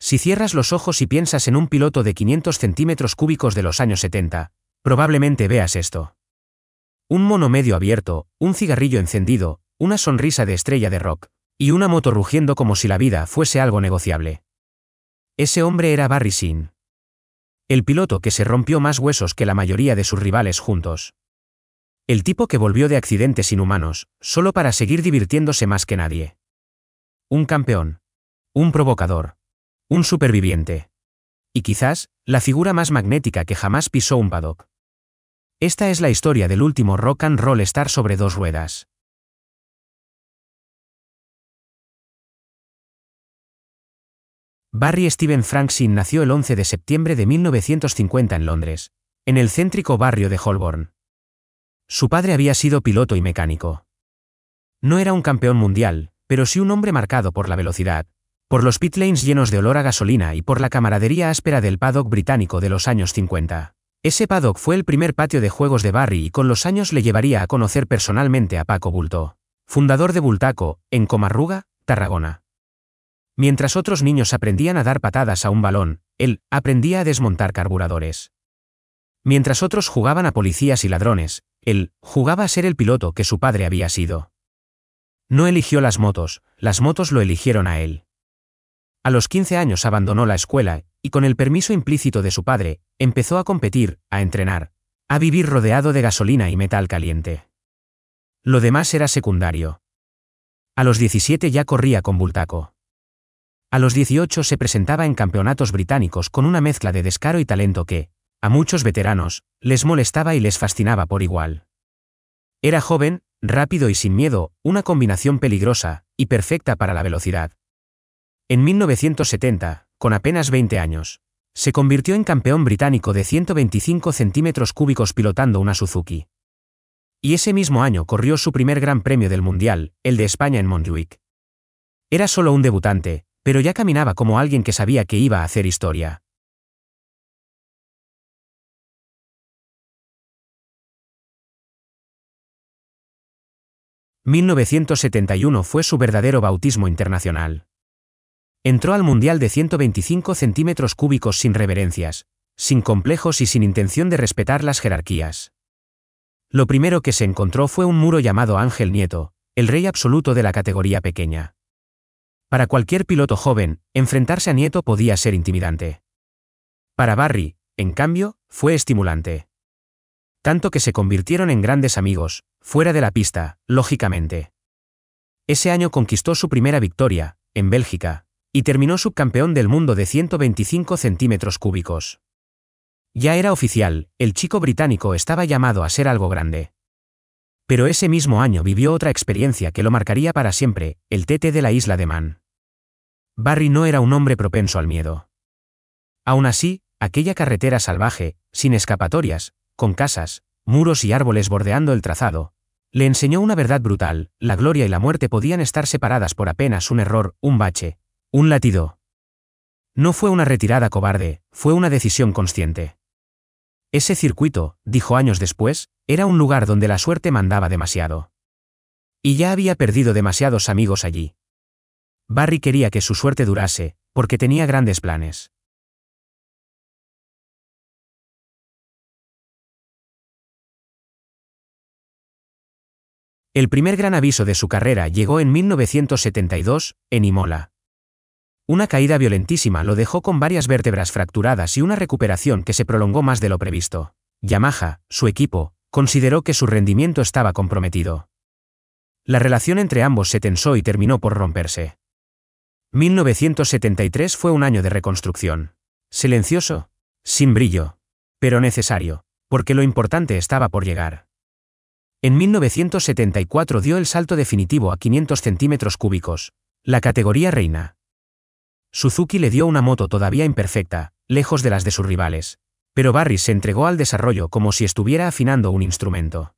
Si cierras los ojos y piensas en un piloto de 500 centímetros cúbicos de los años 70, probablemente veas esto. Un mono medio abierto, un cigarrillo encendido, una sonrisa de estrella de rock, y una moto rugiendo como si la vida fuese algo negociable. Ese hombre era Barry Sin. El piloto que se rompió más huesos que la mayoría de sus rivales juntos. El tipo que volvió de accidentes inhumanos, solo para seguir divirtiéndose más que nadie. Un campeón. Un provocador. Un superviviente. Y quizás, la figura más magnética que jamás pisó un paddock. Esta es la historia del último rock and roll star sobre dos ruedas. Barry Steven Frank Sin nació el 11 de septiembre de 1950 en Londres, en el céntrico barrio de Holborn. Su padre había sido piloto y mecánico. No era un campeón mundial, pero sí un hombre marcado por la velocidad, por los pit lanes llenos de olor a gasolina y por la camaradería áspera del paddock británico de los años 50. Ese paddock fue el primer patio de juegos de Barry y con los años le llevaría a conocer personalmente a Paco Bulto, fundador de Bultaco, en Comarruga, Tarragona. Mientras otros niños aprendían a dar patadas a un balón, él aprendía a desmontar carburadores. Mientras otros jugaban a policías y ladrones, él jugaba a ser el piloto que su padre había sido. No eligió las motos lo eligieron a él. A los 15 años abandonó la escuela, y con el permiso implícito de su padre, empezó a competir, a entrenar, a vivir rodeado de gasolina y metal caliente. Lo demás era secundario. A los 17 ya corría con Bultaco. A los 18 se presentaba en campeonatos británicos con una mezcla de descaro y talento que, a muchos veteranos, les molestaba y les fascinaba por igual. Era joven, rápido y sin miedo, una combinación peligrosa y perfecta para la velocidad. En 1970, con apenas 20 años, se convirtió en campeón británico de 125 centímetros cúbicos pilotando una Suzuki. Y ese mismo año corrió su primer Gran Premio del Mundial, el de España en Montjuic. Era solo un debutante, pero ya caminaba como alguien que sabía que iba a hacer historia. ...1971 fue su verdadero bautismo internacional. Entró al Mundial de 125 centímetros cúbicos sin reverencias, sin complejos y sin intención de respetar las jerarquías. Lo primero que se encontró fue un muro llamado Ángel Nieto, el rey absoluto de la categoría pequeña. Para cualquier piloto joven, enfrentarse a Nieto podía ser intimidante. Para Barry, en cambio, fue estimulante. Tanto que se convirtieron en grandes amigos, fuera de la pista, lógicamente. Ese año conquistó su primera victoria, en Bélgica, y terminó subcampeón del mundo de 125 centímetros cúbicos. Ya era oficial, el chico británico estaba llamado a ser algo grande. Pero ese mismo año vivió otra experiencia que lo marcaría para siempre, el TT de la isla de Man. Barry no era un hombre propenso al miedo. Aún así, aquella carretera salvaje, sin escapatorias, con casas, muros y árboles bordeando el trazado, le enseñó una verdad brutal: la gloria y la muerte podían estar separadas por apenas un error, un bache, un latido. No fue una retirada cobarde, fue una decisión consciente. Ese circuito, dijo años después, era un lugar donde la suerte mandaba demasiado. Y ya había perdido demasiados amigos allí. Barry quería que su suerte durase, porque tenía grandes planes. El primer gran aviso de su carrera llegó en 1972, en Imola. Una caída violentísima lo dejó con varias vértebras fracturadas y una recuperación que se prolongó más de lo previsto. Yamaha, su equipo, consideró que su rendimiento estaba comprometido. La relación entre ambos se tensó y terminó por romperse. 1973 fue un año de reconstrucción. Silencioso, sin brillo, pero necesario, porque lo importante estaba por llegar. En 1974 dio el salto definitivo a 500 centímetros cúbicos, la categoría reina. Suzuki le dio una moto todavía imperfecta, lejos de las de sus rivales, pero Barry se entregó al desarrollo como si estuviera afinando un instrumento.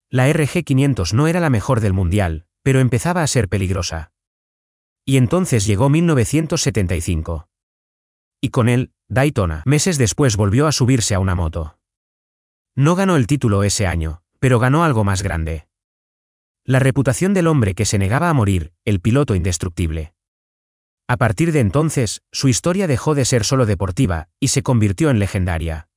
La RG500 no era la mejor del mundial, pero empezaba a ser peligrosa. Y entonces llegó 1975. Y con él, Daytona. Meses después volvió a subirse a una moto. No ganó el título ese año, pero ganó algo más grande. La reputación del hombre que se negaba a morir, el piloto indestructible. A partir de entonces, su historia dejó de ser solo deportiva, y se convirtió en legendaria.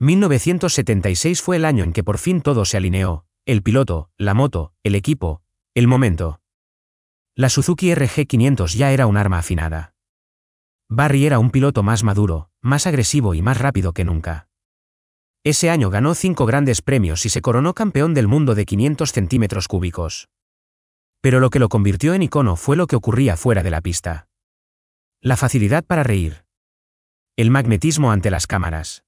«1976 fue el año en que por fin todo se alineó, el piloto, la moto, el equipo, el momento. La Suzuki RG500 ya era un arma afinada. Barry era un piloto más maduro, más agresivo y más rápido que nunca. Ese año ganó 5 grandes premios y se coronó campeón del mundo de 500 centímetros cúbicos. Pero lo que lo convirtió en icono fue lo que ocurría fuera de la pista. La facilidad para reír. El magnetismo ante las cámaras.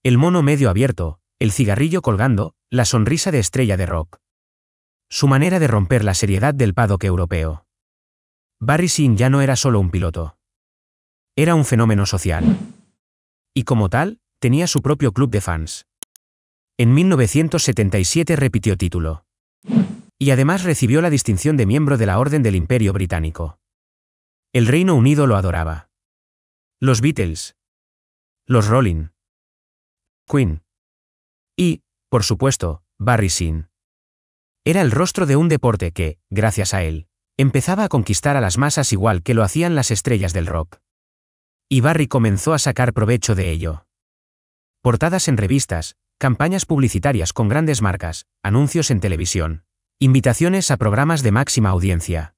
El mono medio abierto, el cigarrillo colgando, la sonrisa de estrella de rock. Su manera de romper la seriedad del paddock europeo. Barry Singh ya no era solo un piloto. Era un fenómeno social. Y como tal, tenía su propio club de fans. En 1977 repitió título. Y además recibió la distinción de miembro de la Orden del Imperio Británico. El Reino Unido lo adoraba. Los Beatles. Los Rolling. Queen. Y, por supuesto, Barry Singh. Era el rostro de un deporte que, gracias a él, empezaba a conquistar a las masas igual que lo hacían las estrellas del rock. Y Barry comenzó a sacar provecho de ello. Portadas en revistas, campañas publicitarias con grandes marcas, anuncios en televisión, invitaciones a programas de máxima audiencia.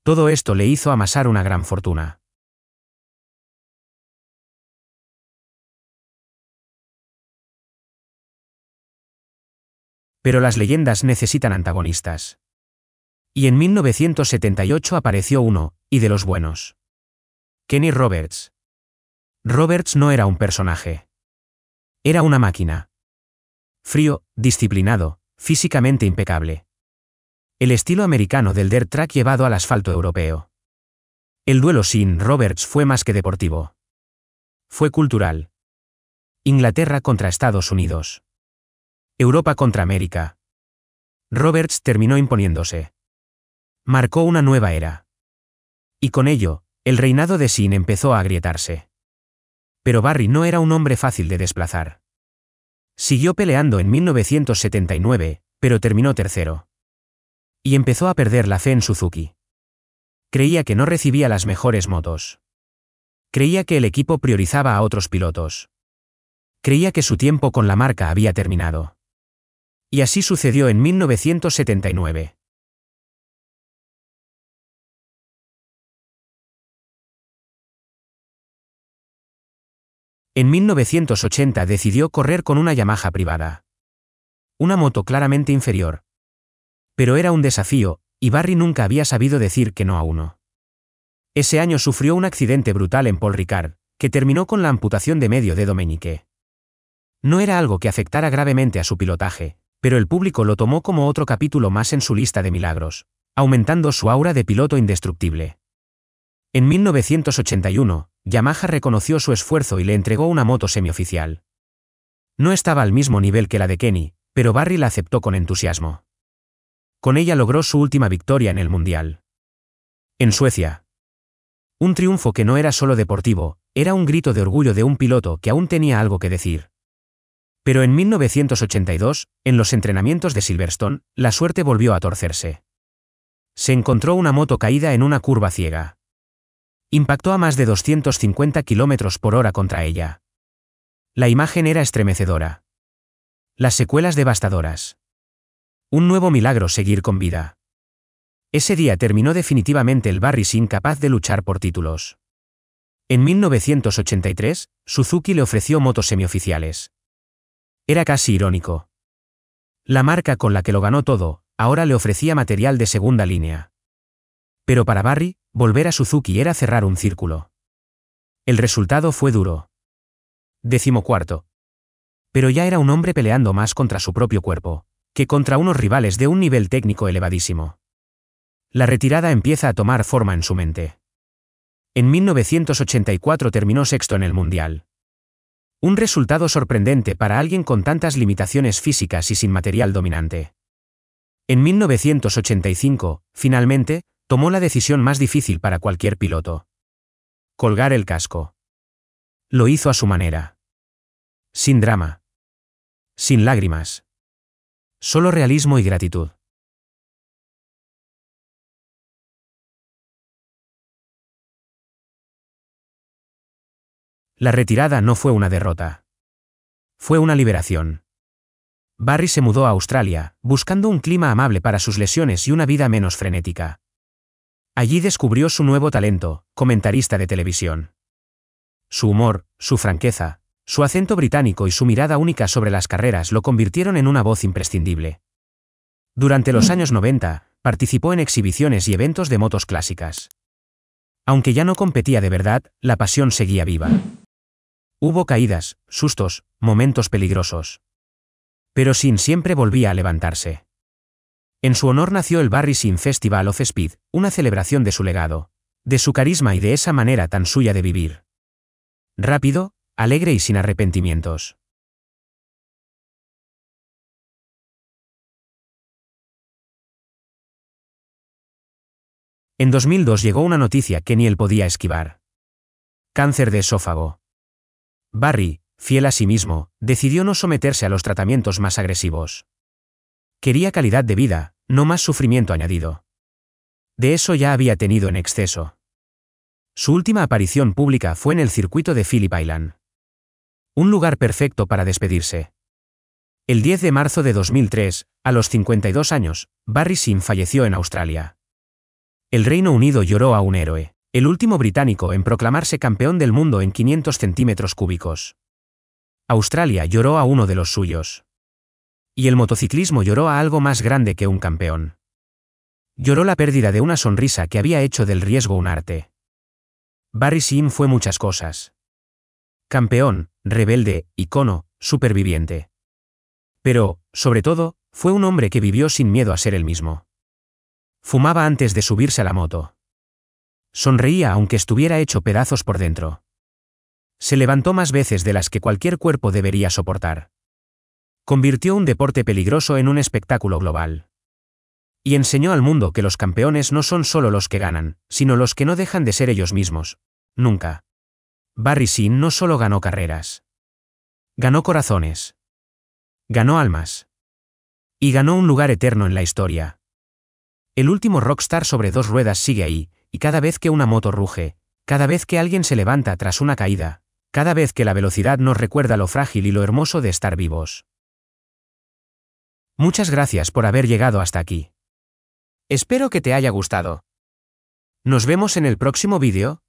Todo esto le hizo amasar una gran fortuna. Pero las leyendas necesitan antagonistas. Y en 1978 apareció uno, y de los buenos. Kenny Roberts. Roberts no era un personaje. Era una máquina. Frío, disciplinado, físicamente impecable. El estilo americano del dirt track llevado al asfalto europeo. El duelo sin Roberts fue más que deportivo. Fue cultural. Inglaterra contra Estados Unidos. Europa contra América. Roberts terminó imponiéndose. Marcó una nueva era. Y con ello, el reinado de Singh empezó a agrietarse. Pero Barry no era un hombre fácil de desplazar. Siguió peleando en 1979, pero terminó tercero. Y empezó a perder la fe en Suzuki. Creía que no recibía las mejores motos. Creía que el equipo priorizaba a otros pilotos. Creía que su tiempo con la marca había terminado. Y así sucedió en 1979. En 1980 decidió correr con una Yamaha privada. Una moto claramente inferior. Pero era un desafío, y Barry nunca había sabido decir que no a uno. Ese año sufrió un accidente brutal en Paul Ricard, que terminó con la amputación de medio dedo meñique. No era algo que afectara gravemente a su pilotaje, pero el público lo tomó como otro capítulo más en su lista de milagros, aumentando su aura de piloto indestructible. En 1981, Yamaha reconoció su esfuerzo y le entregó una moto semioficial. No estaba al mismo nivel que la de Kenny, pero Barry la aceptó con entusiasmo. Con ella logró su última victoria en el Mundial. En Suecia. Un triunfo que no era solo deportivo, era un grito de orgullo de un piloto que aún tenía algo que decir. Pero en 1982, en los entrenamientos de Silverstone, la suerte volvió a torcerse. Se encontró una moto caída en una curva ciega. Impactó a más de 250 km/h contra ella. La imagen era estremecedora. Las secuelas devastadoras. Un nuevo milagro seguir con vida. Ese día terminó definitivamente el Barry Singh capaz de luchar por títulos. En 1983, Suzuki le ofreció motos semioficiales. Era casi irónico. La marca con la que lo ganó todo, ahora le ofrecía material de segunda línea. Pero para Barry, volver a Suzuki era cerrar un círculo. El resultado fue duro. 14º. Pero ya era un hombre peleando más contra su propio cuerpo, que contra unos rivales de un nivel técnico elevadísimo. La retirada empieza a tomar forma en su mente. En 1984 terminó sexto en el Mundial. Un resultado sorprendente para alguien con tantas limitaciones físicas y sin material dominante. En 1985, finalmente, tomó la decisión más difícil para cualquier piloto. Colgar el casco. Lo hizo a su manera. Sin drama. Sin lágrimas. Solo realismo y gratitud. La retirada no fue una derrota. Fue una liberación. Barry se mudó a Australia, buscando un clima amable para sus lesiones y una vida menos frenética. Allí descubrió su nuevo talento, comentarista de televisión. Su humor, su franqueza, su acento británico y su mirada única sobre las carreras lo convirtieron en una voz imprescindible. Durante los años 90, participó en exhibiciones y eventos de motos clásicas. Aunque ya no competía de verdad, la pasión seguía viva. Hubo caídas, sustos, momentos peligrosos. Pero Sin siempre volvía a levantarse. En su honor nació el Barry Sin Festival of Speed, una celebración de su legado, de su carisma y de esa manera tan suya de vivir. Rápido, alegre y sin arrepentimientos. En 2002 llegó una noticia que ni él podía esquivar. Cáncer de esófago. Barry, fiel a sí mismo, decidió no someterse a los tratamientos más agresivos. Quería calidad de vida, no más sufrimiento añadido. De eso ya había tenido en exceso. Su última aparición pública fue en el circuito de Phillip Island. Un lugar perfecto para despedirse. El 10 de marzo de 2003, a los 52 años, Barry Sin falleció en Australia. El Reino Unido lloró a un héroe, el último británico en proclamarse campeón del mundo en 500 centímetros cúbicos. Australia lloró a uno de los suyos. Y el motociclismo lloró a algo más grande que un campeón. Lloró la pérdida de una sonrisa que había hecho del riesgo un arte. Barry Sin fue muchas cosas. Campeón, rebelde, icono, superviviente. Pero, sobre todo, fue un hombre que vivió sin miedo a ser el mismo. Fumaba antes de subirse a la moto. Sonreía aunque estuviera hecho pedazos por dentro. Se levantó más veces de las que cualquier cuerpo debería soportar. Convirtió un deporte peligroso en un espectáculo global. Y enseñó al mundo que los campeones no son solo los que ganan, sino los que no dejan de ser ellos mismos. Nunca. Barry Sin no solo ganó carreras. Ganó corazones. Ganó almas. Y ganó un lugar eterno en la historia. El último rockstar sobre dos ruedas sigue ahí, y cada vez que una moto ruge, cada vez que alguien se levanta tras una caída, cada vez que la velocidad nos recuerda lo frágil y lo hermoso de estar vivos. Muchas gracias por haber llegado hasta aquí. Espero que te haya gustado. Nos vemos en el próximo vídeo.